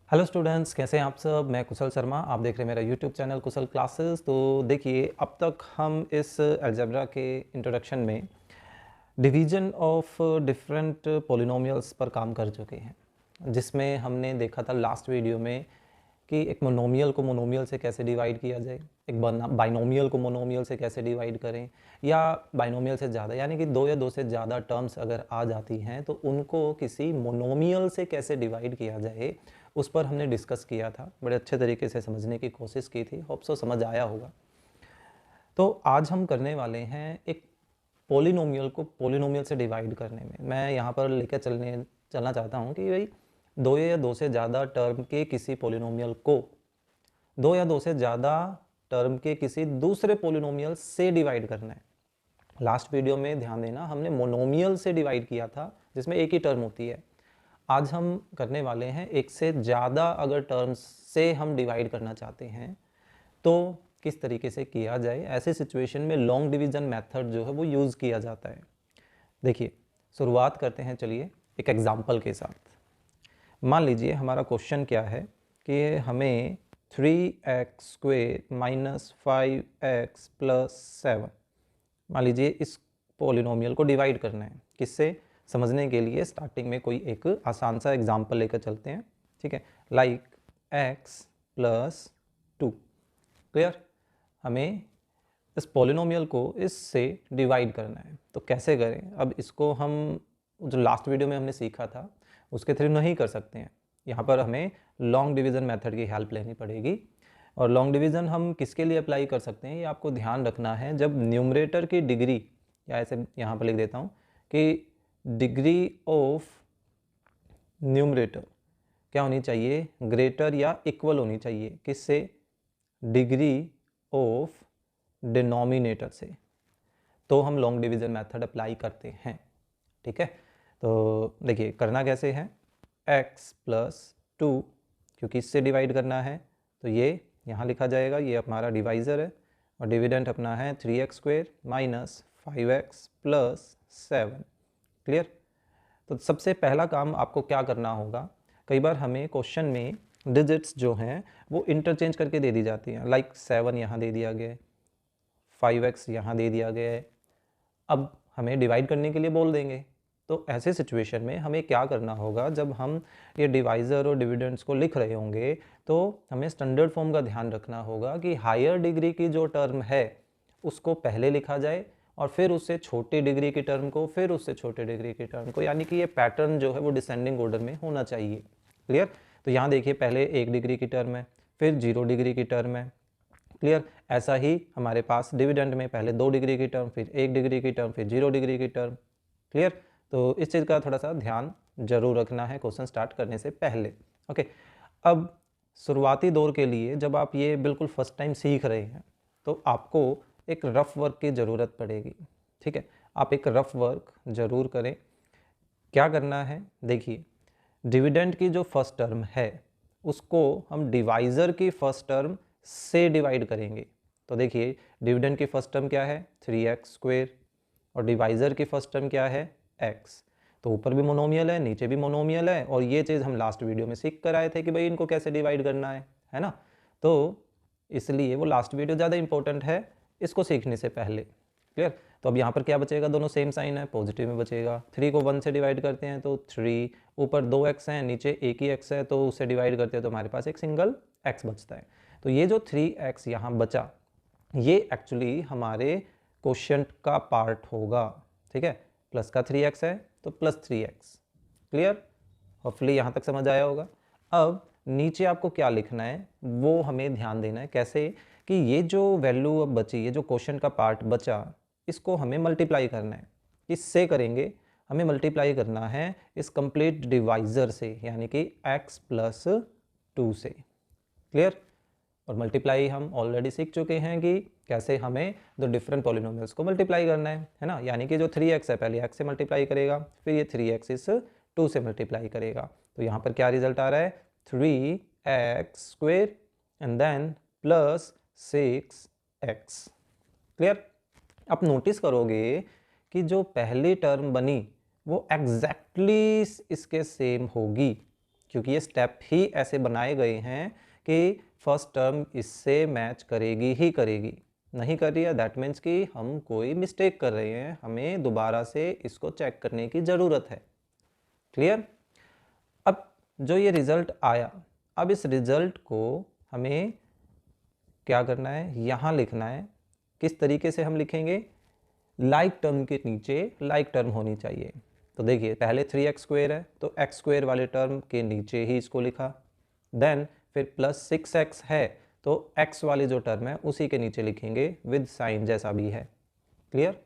Hello students, कैसे हैं आप सब। मैं कुशल शर्मा, आप देख रहे हैं मेरा यूट्यूब चैनल कुशल क्लासेस। तो देखिए, अब तक हम इस अलजेब्रा के इंट्रोडक्शन में डिवीजन ऑफ डिफरेंट पोलिनोमियल्स पर काम कर चुके हैं, जिसमें हमने देखा था लास्ट वीडियो में कि एक मोनोमियल को मोनोमियल से कैसे डिवाइड किया जाए, एक बाइनोमियल को मोनोमियल से कैसे डिवाइड करें, या बाइनोमियल से ज़्यादा यानी कि दो या दो से ज़्यादा टर्म्स अगर आ जाती हैं तो उनको किसी मोनोमियल से कैसे डिवाइड किया जाए, उस पर हमने डिस्कस किया था। बड़े अच्छे तरीके से समझने की कोशिश की थी, होप सो समझ आया होगा। तो आज हम करने वाले हैं एक पोलिनोमियल को पोलिनोमियल से डिवाइड करने में। मैं यहाँ पर लेकर चलना चाहता हूँ कि भाई दो या दो से ज़्यादा टर्म के किसी पोलिनोमियल को दो या दो से ज़्यादा टर्म के किसी दूसरे पोलिनोमियल से डिवाइड करना है। लास्ट वीडियो में ध्यान देना, हमने मोनोमियल से डिवाइड किया था जिसमें एक ही टर्म होती है। आज हम करने वाले हैं एक से ज़्यादा अगर टर्म्स से हम डिवाइड करना चाहते हैं तो किस तरीके से किया जाए। ऐसे सिचुएशन में लॉन्ग डिवीज़न मेथड जो है वो यूज़ किया जाता है। देखिए, शुरुआत करते हैं, चलिए एक एग्जांपल के साथ। मान लीजिए हमारा क्वेश्चन क्या है कि हमें 3x² माइनस 5x प्लस 7, मान लीजिए इस पोलिनोमियल को डिवाइड करना है। किससे समझने के लिए स्टार्टिंग में कोई एक आसान सा एग्जांपल लेकर चलते हैं, ठीक है। Like x plus 2, clear. हमें इस पोलिनोमियल को इससे डिवाइड करना है, तो कैसे करें। अब इसको हम जो लास्ट वीडियो में हमने सीखा था उसके थ्रू नहीं कर सकते हैं। यहाँ पर हमें लॉन्ग डिवीज़न मेथड की हेल्प लेनी पड़ेगी। और लॉन्ग डिवीज़न हम किसके लिए अप्लाई कर सकते हैं, ये आपको ध्यान रखना है। जब न्यूमरेटर की डिग्री, या ऐसे यहाँ पर लिख देता हूँ कि डिग्री ऑफ न्यूमरेटर क्या होनी चाहिए, ग्रेटर या इक्वल होनी चाहिए किससे, डिग्री ऑफ डिनोमिनेटर से, तो हम लॉन्ग डिवीज़न मेथड अप्लाई करते हैं, ठीक है। तो देखिए करना कैसे है, x प्लस 2, क्योंकि इससे डिवाइड करना है तो ये यहाँ लिखा जाएगा, ये हमारा डिवाइज़र है, और डिविडेंट अपना है 3x² minus 5x plus 7, clear. तो सबसे पहला काम आपको क्या करना होगा, कई बार हमें क्वेश्चन में डिजिट्स जो हैं वो इंटरचेंज करके दे दी जाती हैं। लाइक 7 यहाँ दे दिया गया है, 5x यहाँ दे दिया गया है, अब हमें डिवाइड करने के लिए बोल देंगे। तो ऐसे सिचुएशन में हमें क्या करना होगा, जब हम ये डिवाइज़र और डिविडेंड्स को लिख रहे होंगे तो हमें स्टैंडर्ड फॉर्म का ध्यान रखना होगा कि हायर डिग्री की जो टर्म है उसको पहले लिखा जाए, और फिर उससे छोटी डिग्री की टर्म को, फिर उससे छोटे डिग्री की टर्म को, यानी कि ये पैटर्न जो है वो डिसेंडिंग ऑर्डर में होना चाहिए, क्लियर। तो यहाँ देखिए पहले 1 डिग्री की टर्म है, फिर 0 डिग्री की टर्म है, क्लियर। ऐसा ही हमारे पास डिविडेंड में पहले 2 डिग्री की टर्म, फिर 1 डिग्री की टर्म, फिर 0 डिग्री की टर्म, क्लियर। तो इस चीज़ का थोड़ा सा ध्यान जरूर रखना है क्वेश्चन स्टार्ट करने से पहले, ओके। अब शुरुआती दौर के लिए जब आप ये बिल्कुल फर्स्ट टाइम सीख रहे हैं तो आपको एक रफ वर्क की ज़रूरत पड़ेगी, ठीक है। आप एक रफ वर्क ज़रूर करें। क्या करना है, देखिए डिविडेंड की जो फर्स्ट टर्म है उसको हम डिवाइज़र की फर्स्ट टर्म से डिवाइड करेंगे। तो देखिए डिविडेंड की फर्स्ट टर्म क्या है, 3x², और डिवाइज़र की फर्स्ट टर्म क्या है, x। तो ऊपर भी मोनोमियल है, नीचे भी मोनोमियल है, और ये चीज़ हम लास्ट वीडियो में सीख कर आए थे कि भाई इनको कैसे डिवाइड करना है ना। तो इसलिए वो लास्ट वीडियो ज़्यादा इंपॉर्टेंट है इसको सीखने से पहले, क्लियर। तो अब यहाँ पर क्या बचेगा, दोनों सेम साइन है, पॉजिटिव में बचेगा। 3 को 1 से डिवाइड करते हैं तो 3, ऊपर 2x हैं, नीचे एक ही x है, तो उससे डिवाइड करते हैं तो हमारे पास एक सिंगल x बचता है। तो ये जो 3x यहाँ बचा, ये एक्चुअली हमारे क्वोशिएंट का पार्ट होगा, ठीक है। प्लस का 3x है तो प्लस 3x, क्लियर। होपफुली यहाँ तक समझ आया होगा। अब नीचे आपको क्या लिखना है वो हमें ध्यान देना है, कैसे कि ये जो वैल्यू अब बची, ये जो क्वोशिएंट का पार्ट बचा, इसको हमें मल्टीप्लाई करना है। इससे करेंगे, हमें मल्टीप्लाई करना है इस कंप्लीट डिवाइज़र से, यानी कि x प्लस 2 से, क्लियर। और मल्टीप्लाई हम ऑलरेडी सीख चुके हैं कि कैसे हमें दो डिफरेंट पॉलिनोमियल्स को मल्टीप्लाई करना है ना। यानी कि जो 3x है पहले x से मल्टीप्लाई करेगा, फिर ये 3x इस 2 से मल्टीप्लाई करेगा। तो यहाँ पर क्या रिजल्ट आ रहा है, 3x² and then plus 6x, clear. आप नोटिस करोगे कि जो पहली टर्म बनी वो एग्जैक्टली इसके सेम होगी, क्योंकि ये स्टेप ही ऐसे बनाए गए हैं कि फर्स्ट टर्म इससे मैच करेगी ही करेगी। नहीं कर रही है दैट मीन्स कि हम कोई मिस्टेक कर रहे हैं, हमें दोबारा से इसको चेक करने की ज़रूरत है। क्लियर? अब जो ये रिज़ल्ट आया, अब इस रिज़ल्ट को हमें क्या करना है, यहाँ लिखना है। किस तरीके से हम लिखेंगे? लाइक टर्म के नीचे लाइक टर्म होनी चाहिए। तो देखिए पहले 3x² है तो x² वाले टर्म के नीचे ही इसको लिखा, देन फिर प्लस 6x है तो x वाली जो टर्म है उसी के नीचे लिखेंगे विद साइन जैसा भी है। क्लियर?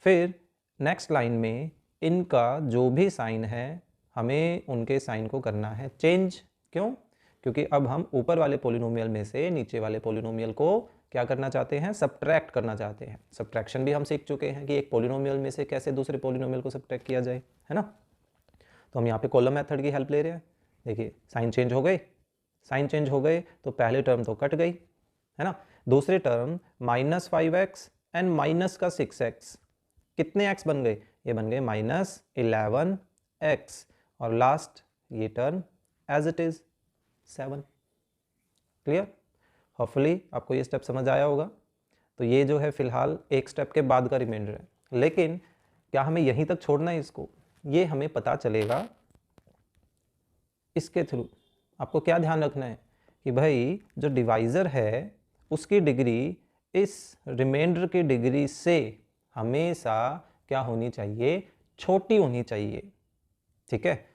फिर नेक्स्ट लाइन में इनका जो भी साइन है हमें उनके साइन को करना है चेंज। क्यों? क्योंकि अब हम ऊपर वाले पोलिनोमियल में से नीचे वाले पोलिनोमियल को क्या करना चाहते हैं? सब्ट्रैक्ट करना चाहते हैं। सब्ट्रैक्शन भी हम सीख चुके हैं कि एक पोलिनोमियल में से कैसे दूसरे पोलिनोमियल को सब्ट्रैक्ट किया जाए, है ना। तो हम यहाँ पे कॉलम मेथड की हेल्प ले रहे हैं। देखिए साइन चेंज हो गए, साइन चेंज हो गए तो पहले टर्म तो कट गई, है ना। दूसरे टर्म -5x एंड माइनस का 6x, कितने x बन गए? ये बन गए -11x और लास्ट ये term as it is 7। Clear? Hopefully आपको ये स्टेप समझ आया होगा। तो ये जो है फिलहाल एक स्टेप के बाद का रिमाइंडर है, लेकिन क्या हमें यहीं तक छोड़ना है इसको? ये हमें पता चलेगा इसके थ्रू। आपको क्या ध्यान रखना है कि भाई जो डिवाइज़र है उसकी डिग्री इस रिमाइंडर की डिग्री से हमेशा क्या होनी चाहिए? छोटी होनी चाहिए। ठीक है?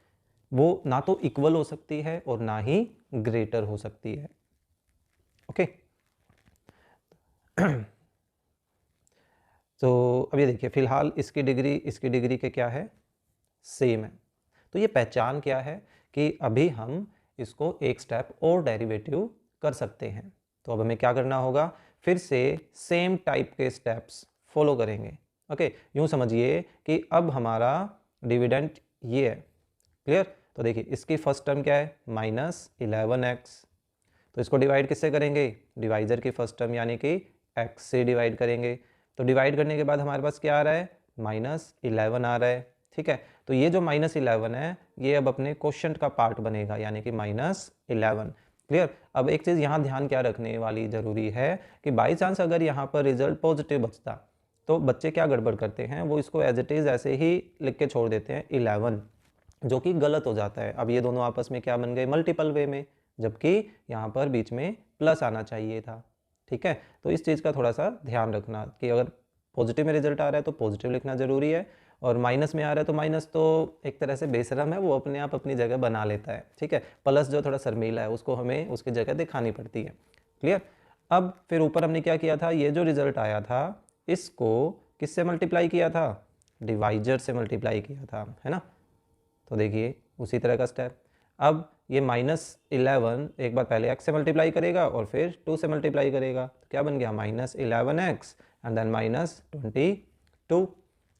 वो ना तो इक्वल हो सकती है और ना ही ग्रेटर हो सकती है। ओके तो अब ये देखिए फिलहाल इसकी डिग्री के क्या है? सेम है। तो ये पहचान क्या है कि अभी हम इसको एक स्टेप और डेरिवेटिव कर सकते हैं। तो अब हमें क्या करना होगा? फिर से सेम टाइप के स्टेप्स फॉलो करेंगे। ओके, यूँ समझिए कि अब हमारा डिविडेंड ये है। क्लियर? तो देखिए इसकी फर्स्ट टर्म क्या है? -11x। तो इसको डिवाइड किससे करेंगे? डिवाइजर की फर्स्ट टर्म यानी कि x से डिवाइड करेंगे। तो डिवाइड करने के बाद हमारे पास क्या आ रहा है? -11 आ रहा है। ठीक है, तो ये जो -11 है ये अब अपने क्वोशिएंट का पार्ट बनेगा यानी कि -11। क्लियर? अब एक चीज़ यहाँ ध्यान क्या रखने वाली ज़रूरी है कि बाई चांस अगर यहाँ पर रिजल्ट पॉजिटिव बचता तो बच्चे क्या गड़बड़ करते हैं, वो इसको एज इट इज़ ऐसे ही लिख के छोड़ देते हैं 11, जो कि गलत हो जाता है। अब ये दोनों आपस में क्या बन गए? मल्टीपल वे में, जबकि यहाँ पर बीच में प्लस आना चाहिए था। ठीक है, तो इस चीज़ का थोड़ा सा ध्यान रखना कि अगर पॉजिटिव में रिजल्ट आ रहा है तो पॉजिटिव लिखना ज़रूरी है, और माइनस में आ रहा है तो माइनस तो एक तरह से बेशरम है, वो अपने आप अपनी जगह बना लेता है। ठीक है, प्लस जो थोड़ा शर्मीला है उसको हमें उसकी जगह दिखानी पड़ती है। क्लियर? अब फिर ऊपर हमने क्या किया था? ये जो रिजल्ट आया था इसको किससे मल्टीप्लाई किया था? डिवाइजर से मल्टीप्लाई किया था, है ना। तो देखिए उसी तरह का स्टेप। अब ये -11 एक बार पहले x से मल्टीप्लाई करेगा और फिर 2 से मल्टीप्लाई करेगा, तो क्या बन गया? -11x and then -22।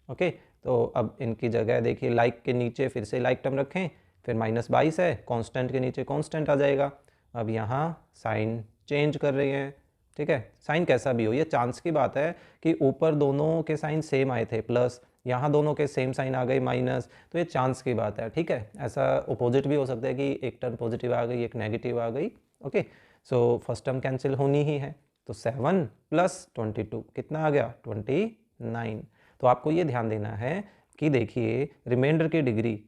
ओके, तो अब इनकी जगह देखिए लाइक के नीचे फिर से लाइक टर्म रखें, फिर -22 है, कांस्टेंट के नीचे कांस्टेंट आ जाएगा। अब यहाँ साइन चेंज कर रहे हैं। ठीक है, साइन कैसा भी हो, ये चांस की बात है कि ऊपर दोनों के साइन सेम आए थे प्लस, यहाँ दोनों के सेम साइन आ गए माइनस, तो ये चांस की बात है। ठीक है, ऐसा अपोजिट भी हो सकता है कि एक टर्म पॉजिटिव आ गई एक नेगेटिव आ गई। Okay, so first term cancel होनी ही है, तो 7 + 22 कितना आ गया? 29। तो आपको ये ध्यान देना है कि देखिए रिमाइंडर की डिग्री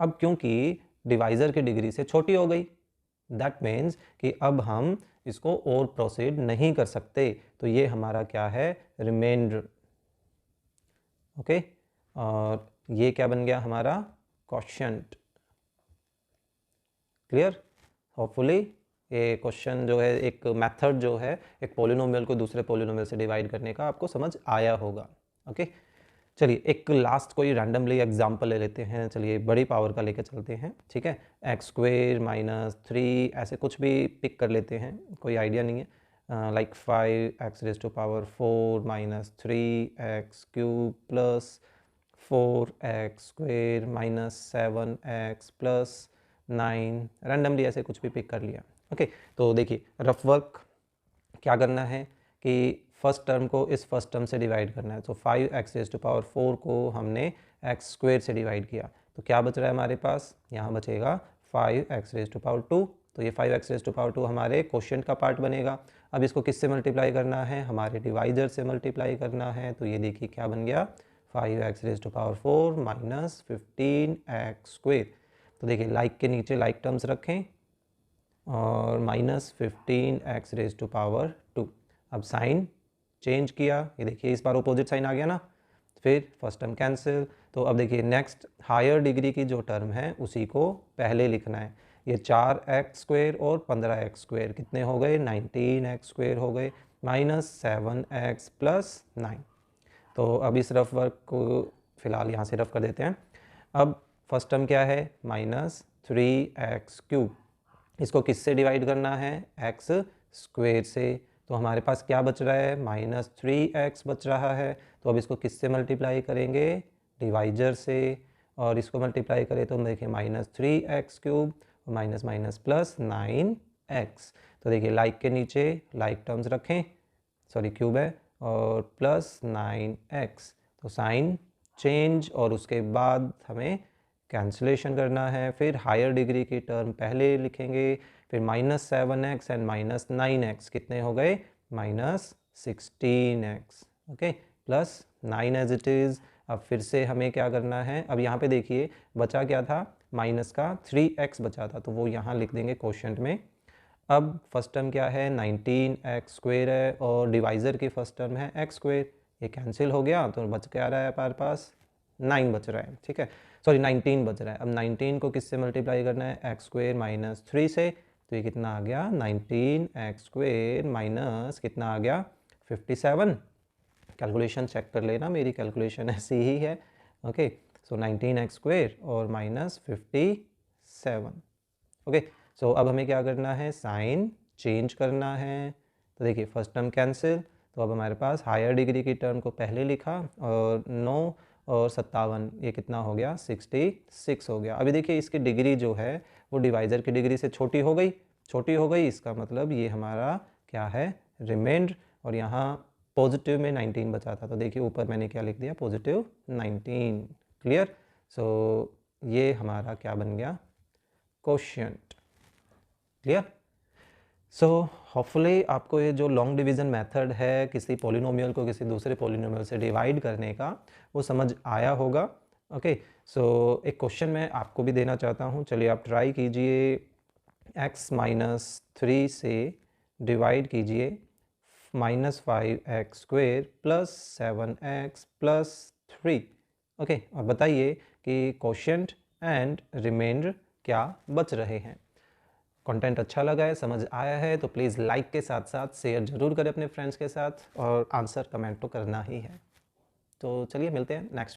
अब क्योंकि डिवाइज़र की डिग्री से छोटी हो गई, दैट मीन्स कि अब हम इसको और प्रोसीड नहीं कर सकते। तो ये हमारा क्या है? रिमाइंडर। ओके, और ये क्या बन गया हमारा? क्वोशिएंट। क्लियर? होपफुली ये क्वेश्चन जो है, एक मेथड जो है एक पोलिनोमियल को दूसरे पोलिनोमियल से डिवाइड करने का, आपको समझ आया होगा। ओके, चलिए एक लास्ट कोई रैंडमली एग्जांपल ले लेते हैं। चलिए बड़ी पावर का लेकर चलते हैं। ठीक है, x² - 3 ऐसे कुछ भी पिक कर लेते हैं, कोई आइडिया नहीं है। Like 5x⁴ - 3x³ + 4x² - 7x + 9, randomly ऐसे कुछ भी पिक कर लिया। ओके, तो देखिए रफ वर्क क्या करना है कि फर्स्ट टर्म को इस फर्स्ट टर्म से डिवाइड करना है। तो 5x⁴ को हमने x² से डिवाइड किया, तो क्या बच रहा है हमारे पास? यहाँ बचेगा 5x⁻²। तो ये 5x⁻² हमारे क्वोशिएंट का पार्ट बनेगा। अब इसको किससे मल्टीप्लाई करना है, हमारे डिवाइजर से मल्टीप्लाई करना है। तो ये देखिए क्या बन गया, 5x⁻4 माइनस 15x²। तो देखिए लाइक के नीचे लाइक टर्म्स रखें और माइनस 15x⁻²। अब साइन चेंज किया, ये देखिए इस बार अपोजिट साइन आ गया ना, फिर फर्स्ट टर्म कैंसिल। तो अब देखिए नेक्स्ट हायर डिग्री की जो टर्म है उसी को पहले लिखना है। ये 4x² और 15x² कितने हो गए, 19x² हो गए, माइनस 7x प्लस 9। तो अब इस रफ वर्क को फिलहाल यहाँ से रफ कर देते हैं। अब फर्स्ट टर्म क्या है, माइनस 3x³। इसको किससे डिवाइड करना है, x² से। तो हमारे पास क्या बच रहा है, माइनस 3x बच रहा है। तो अब इसको किससे मल्टीप्लाई करेंगे, डिवाइजर से। और इसको मल्टीप्लाई करें तो देखिए minus 3x³ minus minus plus 9x। तो देखिए लाइक के नीचे लाइक टर्म्स रखें, सॉरी क्यूब है, और प्लस 9x। तो साइन चेंज और उसके बाद हमें कैंसिलेशन करना है। फिर हायर डिग्री की टर्म पहले लिखेंगे, फिर minus 7x and minus 9x कितने हो गए, minus 16x। Okay, plus 9 as it is. अब फिर से हमें क्या करना है, अब यहाँ पे देखिए बचा क्या था, माइनस का 3x बचा था, तो वो यहाँ लिख देंगे क्वोशिएंट में। अब फर्स्ट टर्म क्या है, 19x² है और डिवाइज़र की फर्स्ट टर्म है x²। ये कैंसिल हो गया तो बच क्या रहा है हमारे पास, 9 बच रहा है, ठीक है, सॉरी 19 बच रहा है। अब 19 को किससे मल्टीप्लाई करना है, x² माइनस 3 से। तो ये कितना आ गया, 19x² माइनस कितना आ गया, 57। कैलकुलेशन चेक कर लेना, मेरी कैलकुलेशन ऐसी ही है। ओके, सो 19x² और माइनस 57। ओके, सो अब हमें क्या करना है, साइन चेंज करना है। तो देखिए फर्स्ट टर्म कैंसिल, तो अब हमारे पास हायर डिग्री की टर्म को पहले लिखा और 9 और 57 ये कितना हो गया, 66 हो गया। अभी देखिए इसकी डिग्री जो है वो डिवाइज़र की डिग्री से छोटी हो गई, इसका मतलब ये हमारा क्या है, रिमाइंडर। और यहाँ पॉजिटिव में 19 बचा था, तो देखिए ऊपर मैंने क्या लिख दिया, पॉजिटिव 19। क्लियर। सो ये हमारा क्या बन गया, क्वोशिएंट। क्लियर। सो होपफुली आपको ये जो लॉन्ग डिवीज़न मेथड है किसी पॉलिनोमियल को किसी दूसरे पॉलिनोमियल से डिवाइड करने का, वो समझ आया होगा। ओके, सो एक क्वेश्चन मैं आपको भी देना चाहता हूँ, चलिए आप ट्राई कीजिए। x माइनस 3 से डिवाइड कीजिए minus 5x² plus 7x plus 3। Okay, और बताइए कि क्वोशिएंट एंड रिमाइंडर क्या बच रहे हैं। कंटेंट अच्छा लगा है, समझ आया है तो प्लीज़ लाइक के साथ साथ शेयर ज़रूर करें अपने फ्रेंड्स के साथ, और आंसर कमेंट तो करना ही है। तो चलिए मिलते हैं नेक्स्ट